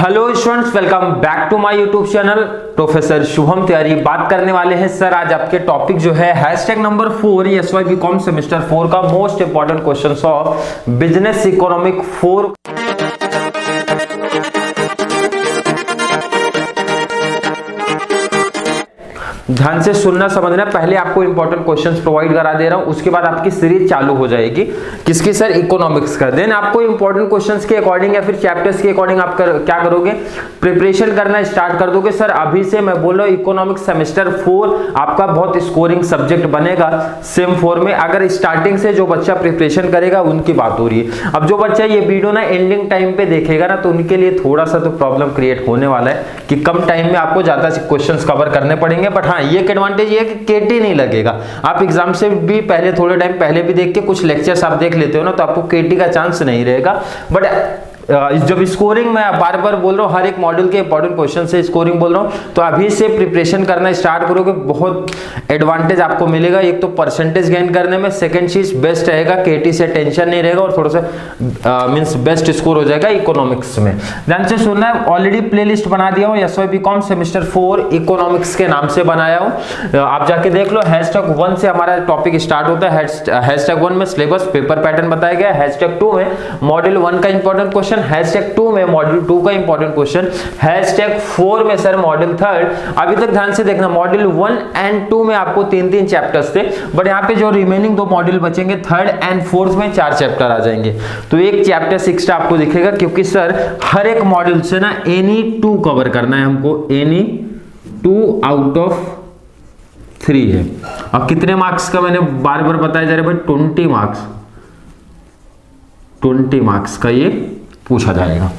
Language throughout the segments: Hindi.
Hello students, welcome back to my YouTube channel professor Shubham Tiwari. बात करने वाले हैं सर आज आपके टॉपिक जो है hashtag number 4 SY BCom semester 4 का most important questions of business economic 4। ध्यान से सुनना समझना, पहले आपको इंपॉर्टेंट क्वेश्चंस प्रोवाइड करा दे रहा हूं, उसके बाद आपकी सीरीज चालू हो जाएगी। किसकी सर? इकोनॉमिक्स का। देन आपको इंपॉर्टेंट क्वेश्चंस के अकॉर्डिंग या फिर चैप्टर्स के अकॉर्डिंग आप क्या करोगे? प्रिपरेशन करना स्टार्ट कर दोगे। सर अभी से मैं बोल रहा हूं इकोनॉमिक्स सेमेस्टर 4 आपका बहुत स्कोरिंग सब्जेक्ट बनेगा सेम 4 में। अगर स्टार्टिंग से जो बच्चा प्रिपरेशन करेगा उनकी बात हो रही है। अब जो बच्चा ये वीडियो ना एंडिंग टाइम पे देखेगा ना, तो उनके लिए थोड़ा सा तो प्रॉब्लम क्रिएट होने वाला है कि कम टाइम में आपको ज्यादा क्वेश्चंस कवर करने पड़ेंगे। बट हाँ, ये एडवांटेज ये है कि केटी नहीं लगेगा। आप एग्जाम से भी पहले थोड़े टाइम पहले भी देख के कुछ लेक्चर्स आप देख लेते हो ना, तो आपको केटी का चांस नहीं रहेगा। बट जब स्कोरिंग मैं बार बार बोल रहा हूँ, हर एक मॉड्यूल के इंपॉर्टेंट क्वेश्चन से स्कोरिंग बोल रहा हूँ, तो अभी से प्रिपरेशन करना स्टार्ट करोगे, बहुत एडवांटेज आपको मिलेगा। एक तो परसेंटेज गेन करने में, सेकंड चीज बेस्ट रहेगा, केटी से टेंशन नहीं रहेगा और थोड़ा सा मींस बेस्ट स्कोर हो जाएगा इकोनॉमिक्स में। ध्यान से सुनना है, ऑलरेडी प्लेलिस्ट बना दिया हूँ एसवाई बीकॉम सेमेस्टर 4 इकोनॉमिक्स के नाम से बनाया हूँ, आप जाके देख लो। हैशटैग 1 से हमारा टॉपिक स्टार्ट होता है। हैशटैग 1 में सिलेबस पेपर पैटर्न बताया गया, हैशटैग 2 में मॉड्यूल 1 का इंपॉर्टेंट क्वेश्चन, हैशटैग 2 में मॉड्यूल 2 का इंपॉर्टेंट क्वेश्चन, हैशटैग 4 में सर मॉड्यूल 3। अभी तक ध्यान से देखना, मॉड्यूल 1 एंड 2 में आपको 3-3 चैप्टर्स थे, बट यहाँ पे जो रिमेनिंग 2 मॉड्यूल बचेंगे 3rd एंड 4th में 4 चैप्टर आ जाएंगे, तो एक चैप्टर 6 आपको दिखेगा। क्योंकि सर हर एक मॉड्यूल से ना एनी 2 कवर करना है हमको, एनी 2 आउट ऑफ 3 है। और कितने मार्क्स का मैंने बार बार बताया जा रहा है भाई, 20 मार्क्स का ये पूछा जाएगा।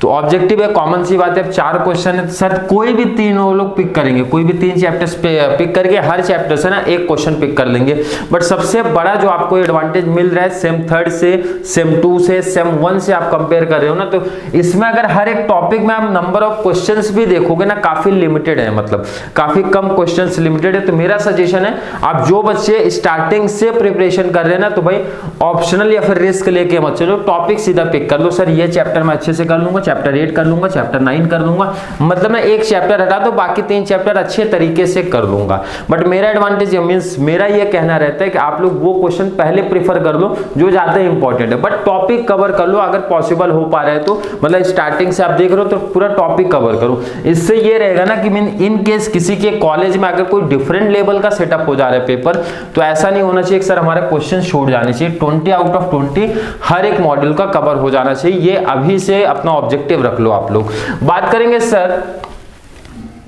तो ऑब्जेक्टिव है, कॉमन सी बात है। अब 4 क्वेश्चन है, सर कोई भी 3 वो लोग पिक करेंगे, कोई भी 3 चैप्टर्स पिक करके हर चैप्टर से ना एक क्वेश्चन पिक कर लेंगे। बट सबसे बड़ा जो आपको एडवांटेज मिल रहा है सेम 3rd से, सेम 2 से, सेम 1 से आप कंपेयर कर रहे हो ना, तो इसमें अगर हर एक टॉपिक में आप नंबर ऑफ क्वेश्चंस भी देखोगे ना, काफी लिमिटेड है, मतलब काफी कम क्वेश्चंस लिमिटेड है। तो मेरा सजेशन है, आप जो बच्चे स्टार्टिंग से प्रिपरेशन कर रहे हैं ना, तो भाई ऑप्शनल या फिर रिस्क लेके मत चलो, टॉपिक सीधा पिक कर लो। सर ये चैप्टर मैं अच्छे से कर लूंगा, चैप्टर 8 कर लूंगा, चैप्टर 9 कर लूंगा, मतलब मैं एक चैप्टर हटा दो, बाकी 3 चैप्टर अच्छे तरीके से कर लूंगा। बट मेरा एडवांटेज मींस मेरा ये कहना रहता है कि आप लोग वो क्वेश्चन पहले प्रीफर कर लो जो ज्यादा इंपॉर्टेंट है, बट टॉपिक कवर कर लो अगर पॉसिबल हो पा रहा है तो। मतलब स्टार्टिंग से आप देख रहे हो तो पूरा टॉपिक कवर करो। इससे ये रहेगा ना कि मीन इन केस किसी के कॉलेज में अगर कोई डिफरेंट लेवल का सेटअप हो जा रहा है पेपर, तो ऐसा नहीं होना चाहिए कि सर हमारे क्वेश्चन छूट जाने चाहिए। 20 आउट ऑफ 20 हर एक मॉड्यूल का कवर हो जाना चाहिए, ये अभी से अपना ऑब्जेक्टिव रख लो आप लोग। बात करेंगे सर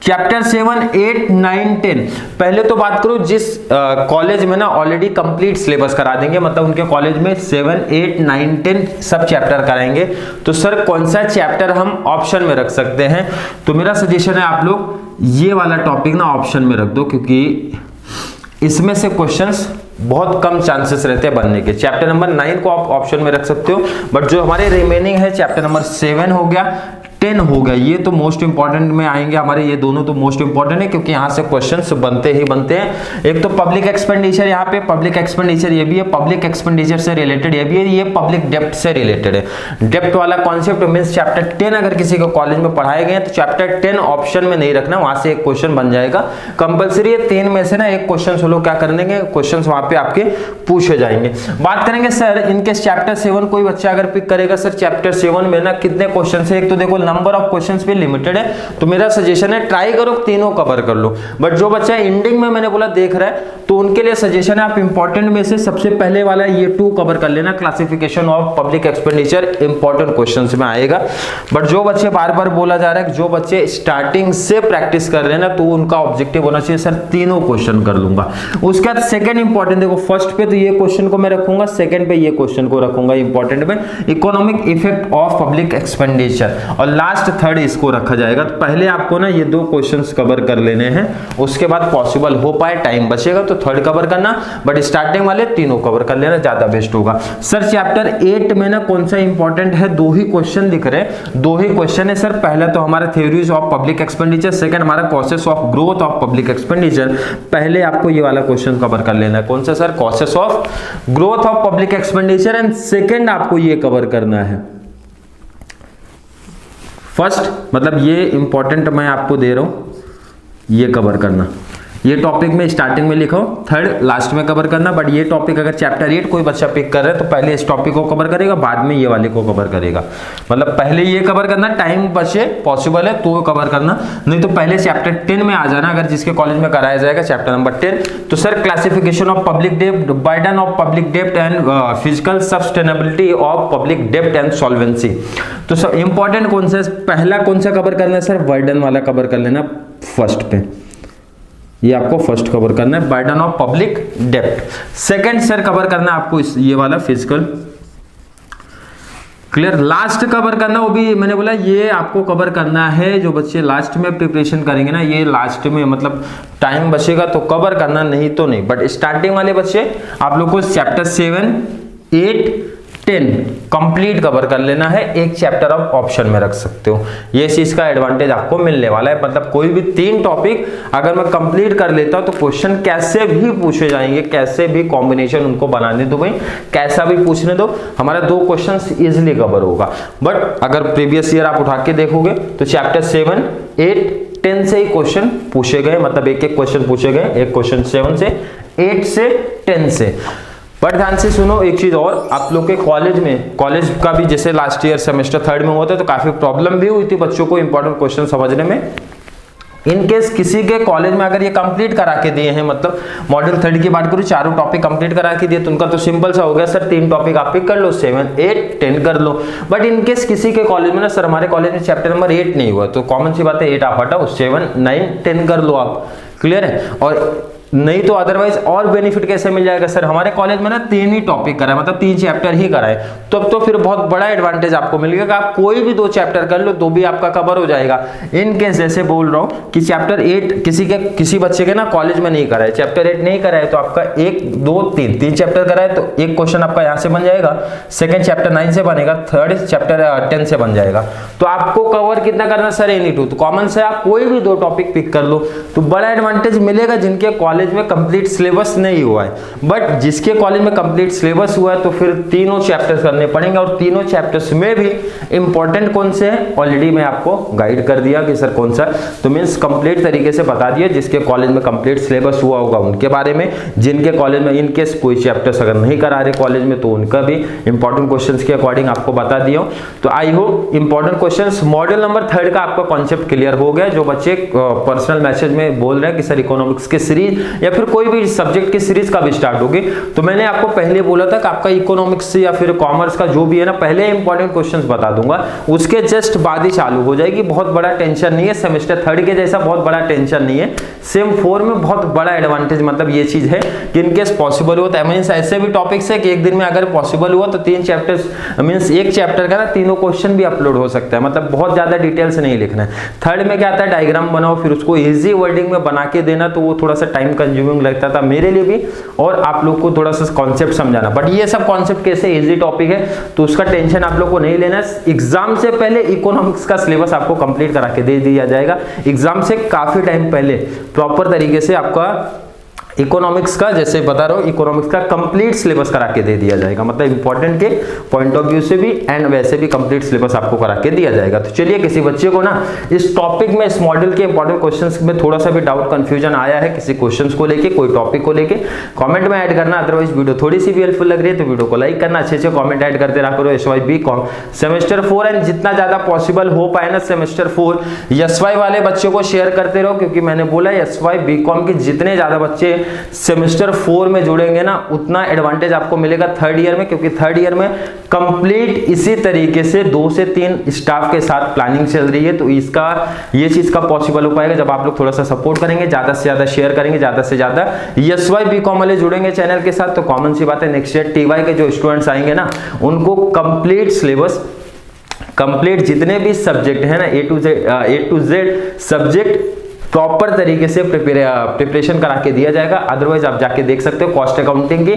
चैप्टर 7, 8, 9, 10। पहले तो बात करो जिस कॉलेज में ना ऑलरेडी कंप्लीट सिलेबस करा देंगे, मतलब उनके कॉलेज में 7, 8, 9, 10 सब चैप्टर कराएंगे, तो सर कौन सा चैप्टर हम ऑप्शन में रख सकते हैं? तो मेरा सजेशन है आप लोग ये वाला टॉपिक ना ऑप्शन में रख दो, क्योंकि इसमें से क्वेश्चंस बहुत कम चांसेस रहते हैं बनने के। चैप्टर नंबर 9 को आप ऑप्शन में रख सकते हो, बट जो हमारे रिमेनिंग है चैप्टर नंबर 7 हो गया, 10 हो गया, ये तो मोस्ट इंपॉर्टेंट में आएंगे हमारे। ये दोनों तो मोस्ट इंपॉर्टेंट है क्योंकि यहाँ से क्वेश्चंस बनते ही बनते हैं। एक तो पब्लिक एक्सपेंडिचर, यहाँ पे पब्लिक एक्सपेंडिचर ये भी है, पब्लिक एक्सपेंडिचर से रिलेटेड ये भी है, ये पब्लिक डेप्ट से रिलेटेड है। डेप्ट वाला कॉन्सेप्ट मींस चैप्टर 10 अगर किसी को कॉलेज में पढ़ाए गए तो चैप्टर 10 ऑप्शन में नहीं रखना, वहां से एक क्वेश्चन बन जाएगा कंपल्सरी है। 3 में से ना एक क्वेश्चन वो लोग क्या कर देंगे, क्वेश्चन वहां पे आपके पूछे जाएंगे। बात करेंगे सर इनके चैप्टर 7 कोई बच्चा अगर पिक करेगा, सर चैप्टर 7 में ना कितने क्वेश्चन है? एक तो देखो नंबर ऑफ क्वेश्चंस भी लिमिटेड है, तो मेरा सजेशन है ट्राई करो तीनों कवर कर लो। बट जो बच्चा एंडिंग में मैंने बोला देख रहा है, तो उनके लिए सजेशन है आप इंपॉर्टेंट में से सबसे पहले वाला ये 2 कवर कर लेना, classification of public expenditure, important questions में आएगा। बट जो बच्चे बार बार बोला जा रहा है, जो बच्चे स्टार्टिंग से प्रैक्टिस कर रहे हैं ना, तो उनका ऑब्जेक्टिव होना चाहिए सर तीनों क्वेश्चन कर लूंगा। उसके बाद सेकंड इंपॉर्टेंट देखो, फर्स्ट पे तो ये क्वेश्चन को मैं रखूंगा, सेकंड पे ये क्वेश्चन को रखूंगा इंपॉर्टेंट में, economic effect of public expenditure, और लास्ट 3rd इसको रखा जाएगा। तो पहले आपको ना ये 2 क्वेश्चंस कवर कर लेने हैं, उसके बाद पॉसिबल हो पाए टाइम बचेगा तो 3rd कवर करना, बट स्टार्टिंग वाले तीनों कवर कर लेना, ज्यादा बेस्ट होगा। सर चैप्टर 8 में ना कौन सा इंपॉर्टेंट है? 2 ही क्वेश्चन दिख रहे हैं, 2 ही क्वेश्चन है सर। पहला तो हमारा theories of public expenditure, second हमारा causes of growth of public expenditure. पहले आपको ये वाला क्वेश्चन कवर कर लेना है, कौन सा sir? Causes of growth of public expenditure, and second आपको ये कवर करना है फर्स्ट मतलब ये इंपॉर्टेंट मैं आपको दे रहा हूं, ये कवर करना, ये टॉपिक में स्टार्टिंग में लिखो, थर्ड लास्ट में कवर करना। बट ये टॉपिक अगर चैप्टर 8 कोई बच्चा पिक कर रहा है तो पहले इस टॉपिक को कवर करेगा, बाद में ये वाले को कवर करेगा। मतलब पहले ये कवर करना, टाइम बचे पॉसिबल है तो कवर करना, नहीं तो पहले चैप्टर 10 में आ जाना अगर जिसके कॉलेज में कराया जाएगा चैप्टर नंबर 10। तो सर क्लासिफिकेशन ऑफ पब्लिक डेब्ट, बर्डन ऑफ पब्लिक डेब्ट and physical sustainability of public डेब्ट एंड सॉल्वेंसी। तो सर इंपॉर्टेंट कौन सा, पहला कौन सा कवर करना है सर, बर्डन वाला कवर कर लेना फर्स्ट पे, ये आपको फर्स्ट कवर करना है, बर्डन ऑफ पब्लिक डेब्ट। सेकंड सर कवर करना है आपको ये वाला फिजिकल, क्लियर। लास्ट कवर करना, वो भी मैंने बोला ये आपको कवर करना है, जो बच्चे लास्ट में प्रिपरेशन करेंगे ना, ये लास्ट में मतलब टाइम बचेगा तो कवर करना, नहीं तो नहीं। बट स्टार्टिंग वाले बच्चे आप लोग को चैप्टर 7, 8, 10 कंप्लीट कवर कर लेना है, एक चैप्टर आप ऑप्शन में रख सकते हो। ये चीज का एडवांटेज आपको मिलने वाला है। मतलब कोई भी 3 टॉपिक अगर मैं कंप्लीट कर लेता हूं तो क्वेश्चन कैसे भी पूछे जाएंगे, कैसे भी कॉम्बिनेशन उनको बनाने दो भाई, कैसा भी पूछने दो, हमारा 2 क्वेश्चन इजिली कवर होगा। बट अगर प्रीवियस ईयर आप उठा के देखोगे तो चैप्टर 7, 8, 10 से ही क्वेश्चन पूछे गए, मतलब एक क्वेश्चन पूछे गए, एक क्वेश्चन 7 से, 8 से, 10 से। बट ध्यान से सुनो एक चीज और, आप लोग के कॉलेज का भी जैसे लास्ट ईयर सेमेस्टर 3 में हुआ था तो काफी प्रॉब्लम भी हुई थी बच्चों को इंपॉर्टेंट क्वेश्चन समझने में। इन केस किसी के कॉलेज में अगर ये कंप्लीट करा के दिए हैं, मतलब मॉड्यूल 3 की बात करूं, 4 टॉपिक कंप्लीट करा के दिए तो उनका तो सिंपल सा हो गया सर, 3 टॉपिक आप पिक कर लो, 7, 8, 10 कर लो। बट इन केस किसी के कॉलेज में ना सर हमारे कॉलेज में चैप्टर नंबर 8 नहीं हुआ तो कॉमन सी बात है 8 आप हटाओ, 7, 9, 10 कर लो आप, क्लियर है। और नहीं तो अदरवाइज और बेनिफिट कैसे मिल जाएगा सर, हमारे कॉलेज में ना 3 ही टॉपिक कराए, मतलब 3 चैप्टर ही कराए, तो फिर बहुत बड़ा एडवांटेज आपको मिल गया। आप कोई भी 2 चैप्टर कर लो तो भी आपका कवर हो जाएगा। इन केस जैसे बोल रहा हूं कि चैप्टर 8 किसी बच्चे के ना कॉलेज में नहीं कराए, चैप्टर 8 नहीं कराए तो आपका 1, 2, 3 चैप्टर कराए तो एक क्वेश्चन आपका यहां से बन जाएगा, सेकंड चैप्टर 9 से बनेगा, थर्ड चैप्टर 10 से बन जाएगा। तो आपको कवर कितना करना सर, एनी 2, तो कॉमन से आप कोई भी 2 टॉपिक पिक कर लो तो बड़ा एडवांटेज मिलेगा जिनके कॉलेज में कंप्लीट सिलेबस नहीं हुआ है। बट जिसके कॉलेज में कंप्लीट सिलेबस हुआ है तो फिर 3 चैप्टर्स करने पड़ेंगे, और 3 चैप्टर्स में भी इंपॉर्टेंट कौन से हैं ऑलरेडी मैं आपको गाइड कर दिया कि सर कौन सा, तो मींस कंप्लीट तरीके से बता दिया। जिसके कॉलेज में कंप्लीट सिलेबस हुआ होगा उनके बारे में, जिनके कॉलेज में इन केस कोई चैप्टर्स अगर नहीं करा रहे कॉलेज में तो उनका भी इंपॉर्टेंट क्वेश्चंस के अकॉर्डिंग आपको बता दिया। तो I hope important questions module number 3 का आपका कॉन्सेप्ट क्लियर हो गया। जो बच्चे पर्सनल मैसेज में बोल रहे हैं कि सर इकोनॉमिक्स के सीरीज या फिर कोई भी सब्जेक्ट की सीरीज का भी स्टार्ट होगी, तो मैंने आपको पहले बोला था कि आपका इकोनॉमिक्स से या फिर कॉमर्स का जो भी है ना, पहले इंपॉर्टेंट क्वेश्चंस बता दूंगा, उसके जस्ट बाद ही चालू हो जाएगी। बहुत बड़ा टेंशन नहीं है, सेमेस्टर 3 के जैसा बहुत बड़ा टेंशन नहीं है। सेम 4 में बहुत बड़ा एडवांटेज मतलब ये चीज है कि इनकेस पॉसिबल हो तो मींस ऐसे भी टॉपिक्स है कि एक दिन में अगर पॉसिबल हुआ तो 3 चैप्टर्स मींस एक चैप्टर का ना 3 क्वेश्चन भी अपलोड हो सकता है। मतलब बहुत ज्यादा डिटेल से नहीं लिखना है। 3 में क्या आता है, डायग्राम बनाओ फिर उसको इजी वर्डिंग में बना के देना, तो वो थोड़ा सा टाइम कंज्यूमिंग लगता था मेरे लिए भी, और आप लोग को थोड़ा सा कॉन्सेप्ट समझाना। बट ये सब कॉन्सेप्ट कैसे इजी टॉपिक है तो उसका टेंशन आप लोग को नहीं लेना। एग्जाम से पहले इकोनॉमिक्स का सिलेबस आपको कंप्लीट करा के दे दिया जाएगा। एग्जाम से काफी टाइम पहले प्रॉपर तरीके से आपका इकोनॉमिक्स का, जैसे बता रहा हूं, इकोनॉमिक्स का कंप्लीट सिलेबस करा के दे दिया जाएगा। मतलब इंपॉर्टेंट के पॉइंट ऑफ व्यू से भी एंड वैसे भी कंप्लीट सिलेबस आपको करा के दिया जाएगा। तो चलिए, किसी बच्चे को ना इस टॉपिक में, इस मॉड्यूल के इंपॉर्टेंट क्वेश्चंस में थोड़ा सा भी डाउट कंफ्यूजन आया है किसी क्वेश्चंस को लेके, कोई टॉपिक को लेके, कमेंट में ऐड करना। अदरवाइज वीडियो थोड़ी सी भी हेल्पफुल लग रही है तो वीडियो को लाइक करना, अच्छे अच्छे कमेंट ऐड करते रहा करो। SY BCom सेमेस्टर 4 एंड जितना ज्यादा पॉसिबल हो पाए ना सेमेस्टर 4 SY वाले बच्चों को शेयर करते रहो, क्योंकि मैंने बोला SY BCom के जितने ज्यादा बच्चे सेमेस्टर 4 में जुड़ेंगे ना उतना एडवांटेज आपको मिलेगा 3rd ईयर में, क्योंकि 3rd ईयर में कंप्लीट इसी तरीके से 2 से 3 स्टाफ के साथ प्लानिंग चल रही है। तो इसका ये चीज का पॉसिबल हो पाएगा जब आप लोग थोड़ा सा सपोर्ट करेंगे, ज्यादा से ज्यादा शेयर करेंगे, ज्यादा से ज्यादा SY BCom वाले जुड़ेंगे चैनल के साथ। तो कॉमन सी बात है, नेक्स्ट ईयर TY के जो स्टूडेंट्स आएंगे ना उनको कंप्लीट सिलेबस, कंप्लीट जितने भी सब्जेक्ट है ना A to Z subject proper तरीके से प्रिपरेशन करा के दिया जाएगा। अदरवाइज आप जाके देख सकते हो कॉस्ट अकाउंटिंग की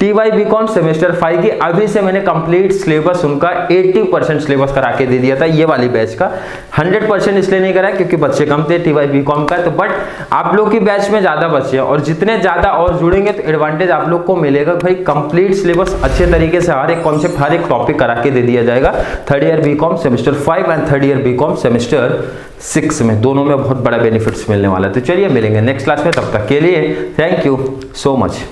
TY BCom सेमेस्टर 5 की अभी से मैंने कंप्लीट सिलेबस उनका 80% सिलेबस करा के दे दिया था ये वाली बैच का। 100% इसलिए नहीं करा क्योंकि बच्चे कम थे TY BCom का, तो बट आप लोग की बैच में ज्यादा बच्चे हैं और जितने ज्यादा और जुड़ेंगे तो एडवांटेज आप लोग को मिलेगा। भाई कंप्लीट सिलेबस अच्छे तरीके से हर एक कॉन्सेप्ट हर एक टॉपिक करा के दे दिया जाएगा 3rd year BCom semester 5 and 3rd year BCom semester 6 में, दोनों में बहुत बड़ा बेनिफिट्स मिलने वाला है। तो चलिए मिलेंगे नेक्स्ट क्लास में, तब तक के लिए थैंक यू सो मच।